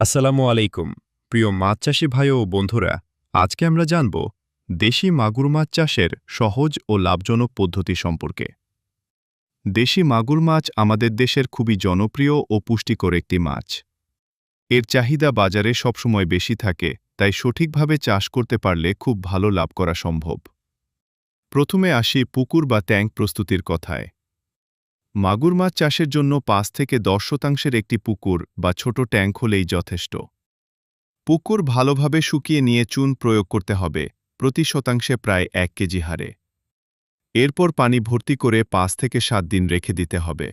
আসসালামু আলাইকুম প্রিয় মাছ চাষী ভাই ও বন্ধুরা, আজকে আমরা জানব দেশি মাগুর মাছ চাষের সহজ ও লাভজনক পদ্ধতি সম্পর্কে। দেশি মাগুর মাছ আমাদের দেশের খুবই জনপ্রিয় ও পুষ্টিকর একটি মাছ। এর চাহিদা বাজারে সবসময় বেশি থাকে, তাই সঠিকভাবে চাষ করতে পারলে খুব ভালো লাভ করা সম্ভব। প্রথমে আসি পুকুর বা ট্যাঙ্ক প্রস্তুতির কথায়। মাগুর মাছ চাষের জন্য ৫ থেকে ১০% একটি পুকুর বা ছোট ট্যাঙ্ক হলেই যথেষ্ট। পুকুর ভালোভাবে শুকিয়ে নিয়ে চুন প্রয়োগ করতে হবে, প্রতি শতাংশে প্রায় ১ কেজি হারে। এরপর পানি ভর্তি করে ৫ থেকে ৭ দিন রেখে দিতে হবে।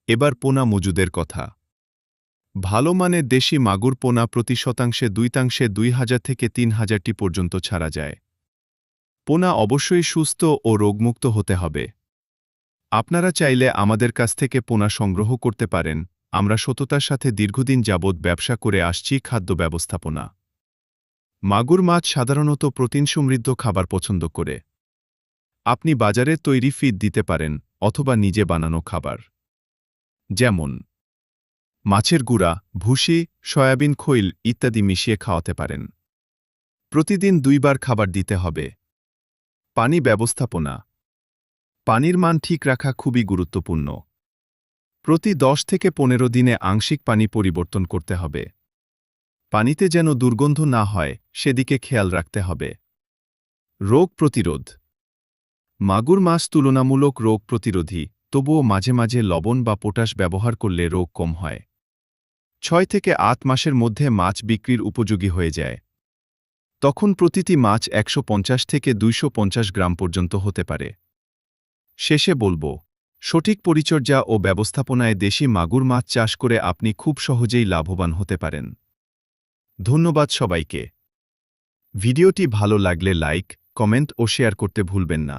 এবার পোনা মজুদের কথা। ভালো মানের দেশি মাগুর পোনা প্রতি শতাংশে ২০০০ থেকে ৩০০০টি পর্যন্ত ছাড়া যায়। পোনা অবশ্যই সুস্থ ও রোগমুক্ত হতে হবে। আপনারা চাইলে আমাদের কাছ থেকে পোনা সংগ্রহ করতে পারেন। আমরা সততার সাথে দীর্ঘদিন যাবৎ ব্যবসা করে আসছি খাদ্য ব্যবস্থাপনা। মাগুর মাছ সাধারণত প্রোটিন সমৃদ্ধ খাবার পছন্দ করে। আপনি বাজারের তৈরি ফিড দিতে পারেন অথবা নিজে বানানো খাবার, যেমন মাছের গুঁড়া, ভুসি, সয়াবিন খৈল ইত্যাদি মিশিয়ে খাওয়াতে পারেন। প্রতিদিন ২ বার খাবার দিতে হবে। পানি ব্যবস্থাপনা। পানির মান ঠিক রাখা খুবই গুরুত্বপূর্ণ। প্রতি ১০ থেকে ১৫ দিনে আংশিক পানি পরিবর্তন করতে হবে। পানিতে যেন দুর্গন্ধ না হয় সেদিকে খেয়াল রাখতে হবে। রোগ প্রতিরোধ। মাগুর মাছ তুলনামূলক রোগ প্রতিরোধী, তবুও মাঝে মাঝে লবণ বা পটাশ ব্যবহার করলে রোগ কম হয়। ৬ থেকে ৮ মাসের মধ্যে মাছ বিক্রির উপযোগী হয়ে যায়। তখন প্রতিটি মাছ ১৫০ থেকে ২৫০ গ্রাম পর্যন্ত হতে পারে। শেষে বলবো, সঠিক পরিচর্যা ও ব্যবস্থাপনায় দেশি মাগুর মাছ চাষ করে আপনি খুব সহজেই লাভবান হতে পারেন। ধন্যবাদ সবাইকে। ভিডিওটি ভালো লাগলে লাইক, কমেন্ট ও শেয়ার করতে ভুলবেন না।